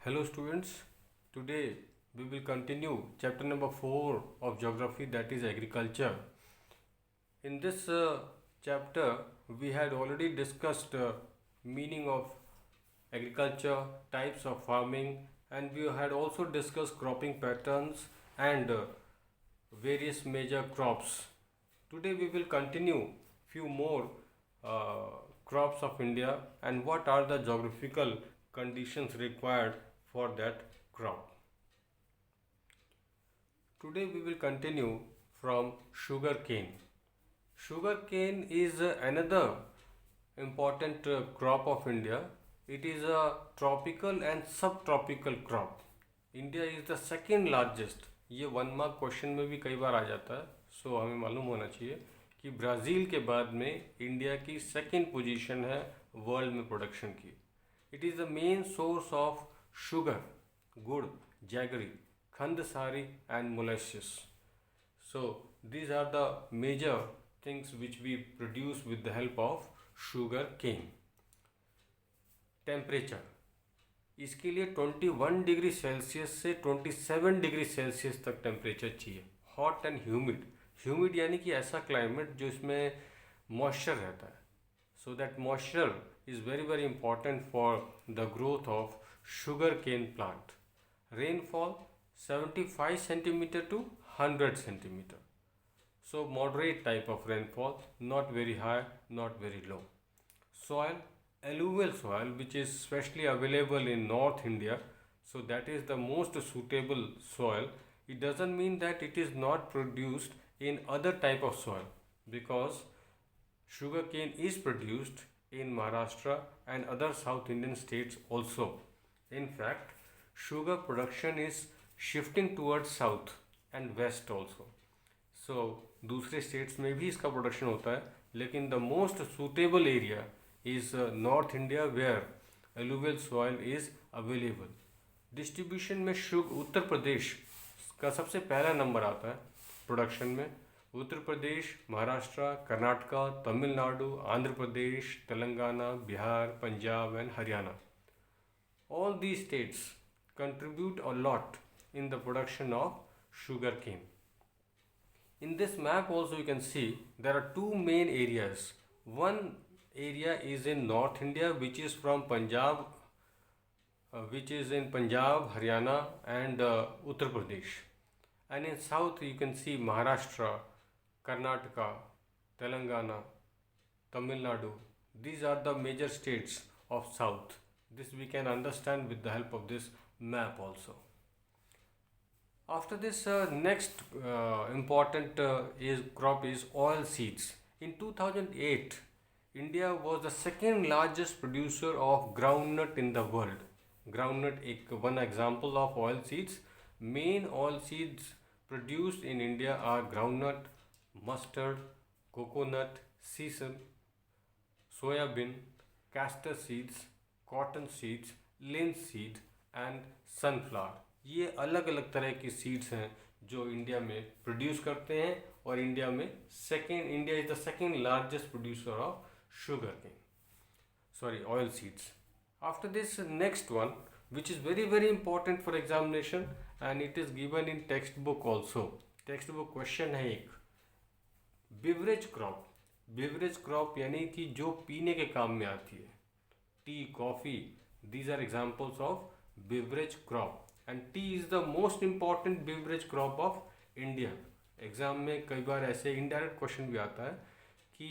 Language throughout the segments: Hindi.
Hello students, today we will continue chapter number 4 of geography, that is agriculture. In this chapter we had already discussed meaning of agriculture, types of farming, and we had also discussed cropping patterns and various major crops. Today we will continue few more uh, crops of India and what are the geographical conditions required for that crop. Today we will continue from sugar cane. Sugar cane is another important crop of India. It is a tropical and subtropical crop. India is the second largest. ये वन मार्क क्वेश्चन में भी कई बार आ जाता है, सो हमें मालूम होना चाहिए कि ब्राज़ील के बाद में इंडिया की सेकंड पोजीशन है वर्ल्ड में प्रोडक्शन की. It is the main source of sugar, गुड़, जैगरी, खंड सारी and molasses. So these are the major things which we produce with the help of sugar cane. Temperature इसके लिए 21 डिग्री सेल्सियस से 27 डिग्री सेल्सियस तक टेम्परेचर चाहिए. Hot and humid. ह्यूमिड यानी कि ऐसा क्लाइमेट जो इसमें मॉइस्चर रहता है. So that moisture is very very important for the growth of sugar cane plant. Rainfall 75 centimeter to 100 centimeter. So moderate type of rainfall, not very high, not very low. Soil, alluvial soil, which is specially available in North India. So that is the most suitable soil. It doesn't mean that it is not produced in other type of soil, because sugarcane is produced in Maharashtra and other South Indian states also. In fact, sugar production is shifting towards south and west also. So दूसरे स्टेट्स में भी इसका प्रोडक्शन होता है, लेकिन the most suitable area is north India where alluvial soil is available. Distribution में उत्तर प्रदेश का सबसे पहला नंबर आता है प्रोडक्शन में. Uttar Pradesh, Maharashtra, Karnataka, Tamil Nadu, Andhra Pradesh, Telangana, Bihar, Punjab and Haryana. All these states contribute a lot in the production of sugarcane. In this map also you can see there are two main areas. One area is in North India, which is from Punjab, which is in Punjab, Haryana and Uttar Pradesh. And in south you can see Maharashtra, Karnataka, Telangana, Tamil Nadu. These are the major states of south. This we can understand with the help of this map also. After this, next important is crop is oil seeds. In 2008, India was the second largest producer of groundnut in the world. Groundnut एक one example of oil seeds. Main oil seeds produced in India are groundnut, mustard, coconut, sesame, soybean, castor seeds, cotton seeds, linseed and sunflower. ये अलग अलग तरह की सीड्स हैं जो इंडिया में प्रोड्यूस करते हैं, और India is the second largest producer of sugar cane, sorry oil seeds. After this next one which is very very important for examination and it is given in textbook also. Textbook question है एक, बिवरेज क्रॉप. बिवरेज क्रॉप यानी कि जो पीने के काम में आती है. Tea, coffee, these are examples of beverage crop, and tea is the most important beverage crop of India. Exam में कई बार ऐसे इनडायरेक्ट क्वेश्चन भी आता है कि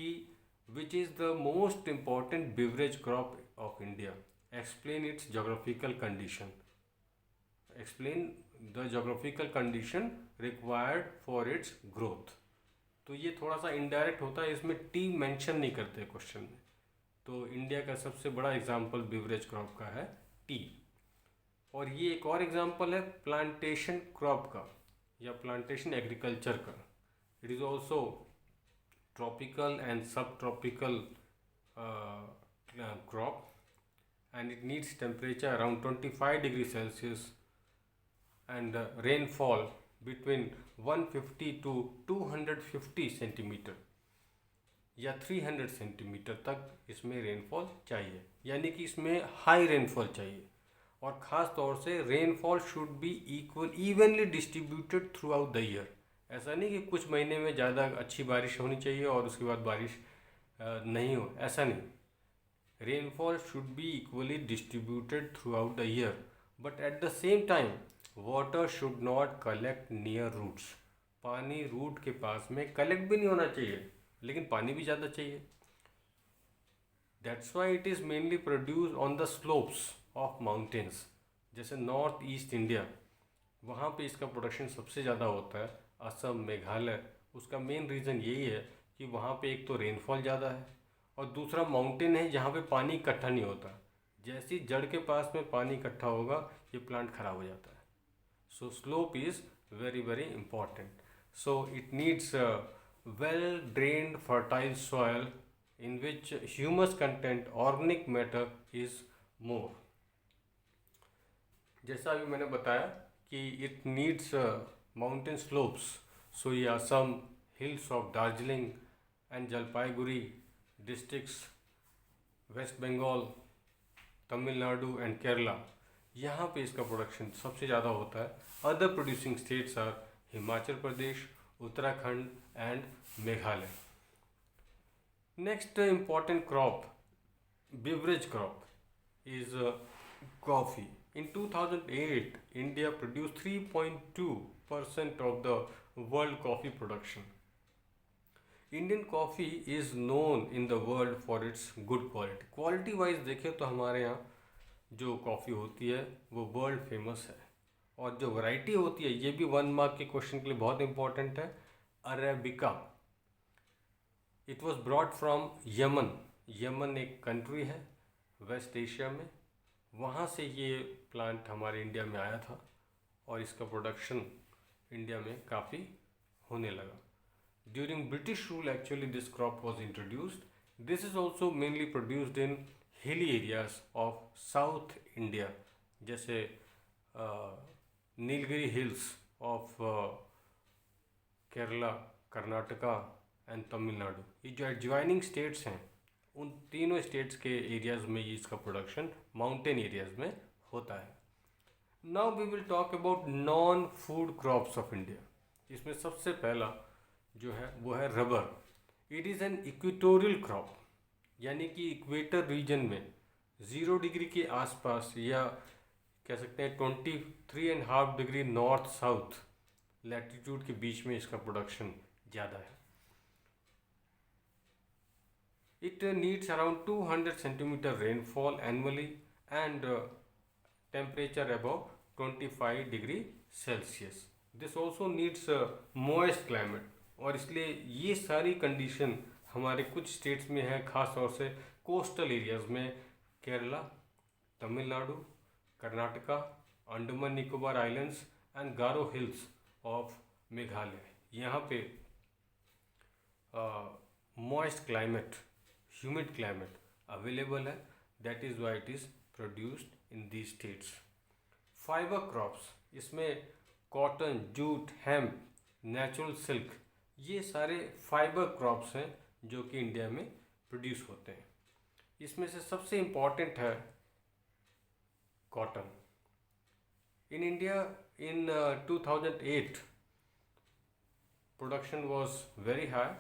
which is the most important beverage crop of India. Explain it's geographical condition. Explain the geographical condition required for its growth. तो ये थोड़ा सा इनडायरेक्ट होता है, इसमें टी मेंशन नहीं करते क्वेश्चन में. तो इंडिया का सबसे बड़ा एग्जाम्पल बिवरेज क्रॉप का है टी. और ये एक और एग्जाम्पल है प्लांटेशन क्रॉप का या प्लांटेशन एग्रीकल्चर का. It is also tropical and subtropical crop and it needs temperature around 25 degree Celsius and rainfall between 150 to 250 centimetre या 300 सेंटीमीटर तक इसमें रेनफॉल चाहिए, यानी कि इसमें हाई रेनफॉल चाहिए. और ख़ास तौर से rainfall should be evenly distributed through out the year. ऐसा नहीं कि कुछ महीने में ज़्यादा अच्छी बारिश होनी चाहिए और उसके बाद बारिश नहीं हो, ऐसा नहीं। Rainfall should be equally distributed throughout the year, but at the same time, water should not collect near roots. पानी रूट के पास में कलेक्ट भी नहीं होना चाहिए, लेकिन पानी भी ज़्यादा चाहिए। That's why it is mainly produced on the slopes of mountains. जैसे नॉर्थ ईस्ट इंडिया, वहाँ पे इसका प्रोडक्शन सबसे ज़्यादा होता है। असम, मेघालय, उसका मेन रीज़न यही है कि वहाँ पे एक तो रेनफॉल ज़्यादा है और दूसरा माउंटेन है जहाँ पे पानी इकट्ठा नहीं होता। जैसी जड़ के पास में पानी इकट्ठा होगा ये प्लांट खराब हो जाता है। सो slope is very very important. So it needs well drained fertile soil in which humus content organic matter is more। जैसा अभी मैंने बताया कि it needs mountain slopes, so ये Assam, hills of Darjeeling and Jalpaiguri districts, West Bengal, Tamil Nadu and Kerala, यहाँ पे इसका प्रोडक्शन सबसे ज़्यादा होता है। Other producing states are Himachal Pradesh, Uttarakhand and Meghalaya. Next important crop, beverage crop, is coffee. In 2008, India produced 3.2% of the world coffee production. Indian coffee is known in the world for its good quality. Quality wise देखें तो हमारे यहाँ जो कॉफ़ी होती है वो वर्ल्ड फेमस है, और जो वैरायटी होती है ये भी 1 मार्क के क्वेश्चन के लिए बहुत इंपॉर्टेंट है। Arabica, it was broad from Yemen. Yemen एक कंट्री है वेस्ट एशिया में, वहाँ से ये प्लांट हमारे इंडिया में आया था और इसका प्रोडक्शन इंडिया में काफ़ी होने लगा। During British rule actually this crop was introduced. This is also mainly produced in hilly areas of South India, जैसे Nilgiri hills of Kerala, Karnataka and Tamil Nadu. ये जो एडजॉइनिंग स्टेट्स हैं उन तीनों स्टेट्स के एरियाज़ में ये इसका प्रोडक्शन माउंटेन एरियाज़ में होता है। Now we will talk about non food crops of India. इसमें सबसे पहला जो है वो है rubber. It is an equatorial crop, यानी कि इक्वेटर रीजन में 0 डिग्री के आसपास, या कह सकते हैं 23.5 डिग्री नॉर्थ साउथ लैटिट्यूड के बीच में इसका प्रोडक्शन ज़्यादा है। It needs around 200 centimeter rainfall annually and temperature above 25 degree Celsius. This also needs moist climate, और इसलिए ये सारी कंडीशन हमारे कुछ स्टेट्स में है, ख़ास तौर से कोस्टल एरियाज़ में, Kerala, Tamil Nadu, Karnataka, Andaman Nicobar islands and Garo hills of Meghalaya. यहाँ पे moist climate, humid climate available है, that is why it is produced in the states. Fibre crops, इसमें cotton, jute, hemp, natural silk, ये सारे फाइबर क्रॉप्स हैं जो कि इंडिया में प्रोड्यूस होते हैं। इसमें से सबसे इम्पॉर्टेंट है cotton. In India in 2008 production was very high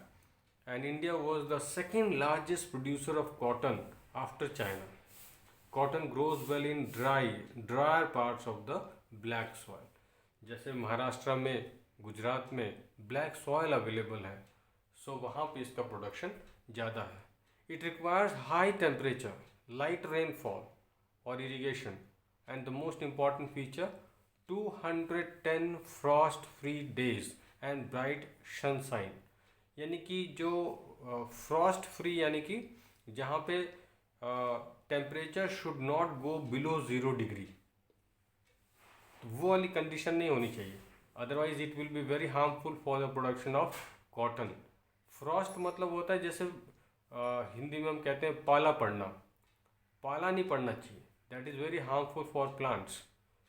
and India was the second largest producer of cotton after China. Cotton grows well in drier parts of the black soil. जैसे महाराष्ट्र में, गुजरात में ब्लैक सॉयल अवेलेबल है, सो वहाँ पे इसका प्रोडक्शन ज़्यादा है। It requires high temperature, light rainfall और irrigation, and the most important feature 210 frost free days and bright sunshine. यानी कि जो फ्रॉस्ट फ्री, यानी कि जहाँ पे temperature should not go below 0 degree, वो वाली कंडीशन नहीं होनी चाहिए, otherwise it will be very harmful for the production of cotton. Frost मतलब होता है जैसे हिंदी में हम कहते हैं पाला पड़ना, पाला नहीं पड़ना चाहिए, that is very harmful for plants.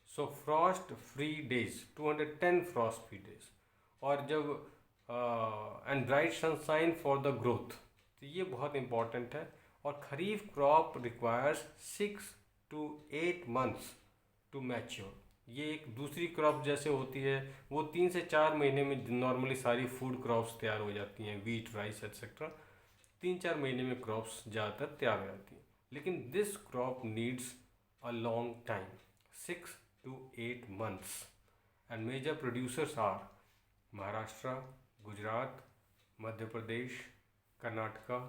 So frost free days 210 frost free days, और जब and bright sunshine for the growth, तो ये बहुत इंपॉर्टेंट है। और kharif crop requires 6 to 8 months to mature. ये एक दूसरी क्रॉप जैसे होती है, वो 3 से 4 महीने में नॉर्मली सारी फूड क्रॉप्स तैयार हो जाती हैं, वीट, राइस एक्सेट्रा। 3-4 महीने में क्रॉप्स ज़्यादातर तैयार हो जाती हैं। लेकिन this crop needs a long time, 6 to 8 months, and major producers are Maharashtra, Gujarat, Madhya Pradesh, Karnataka,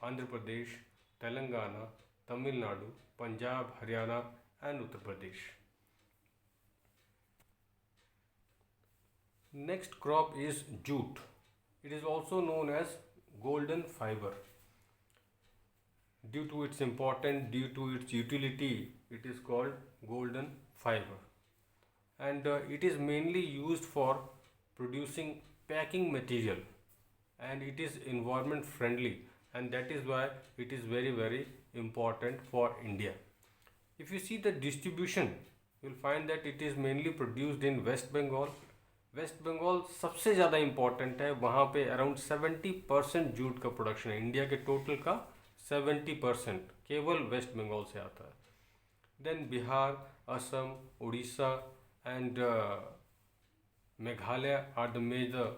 Andhra Pradesh, Telangana, Tamil Nadu, Punjab, Haryana and Uttar Pradesh. Next crop is jute. It is also known as golden fiber. Due to its importance, due to its utility, it is called golden fiber. And it is mainly used for producing packing material, and it is environment friendly, and that is why it is very very important for India. If you see the distribution, you will find that it is mainly produced in West Bengal. West Bengal सबसे ज़्यादा इम्पॉर्टेंट है, वहाँ पे अराउंड 70% जूट का प्रोडक्शन है। इंडिया के टोटल का 70% केवल वेस्ट बंगाल से आता है। Then Bihar, Assam, Orissa and Meghalaya are the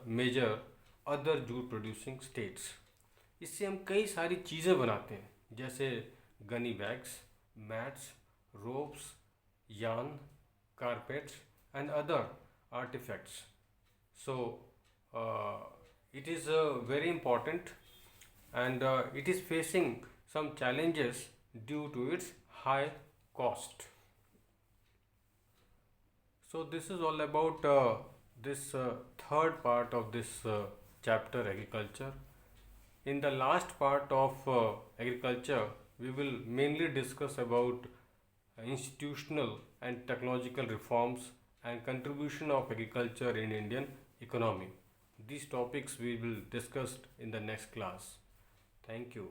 major other jute producing states. इससे हम कई सारी चीज़ें बनाते हैं, जैसे gunny bags, mats, ropes, yarn, carpets and other artifacts. So it is very important, and it is facing some challenges due to its high cost. So this is all about this third part of this chapter, agriculture. In the last part of agriculture, we will mainly discuss about institutional and technological reforms and contribution of agriculture in Indian economy. These topics we will discuss in the next class. Thank you.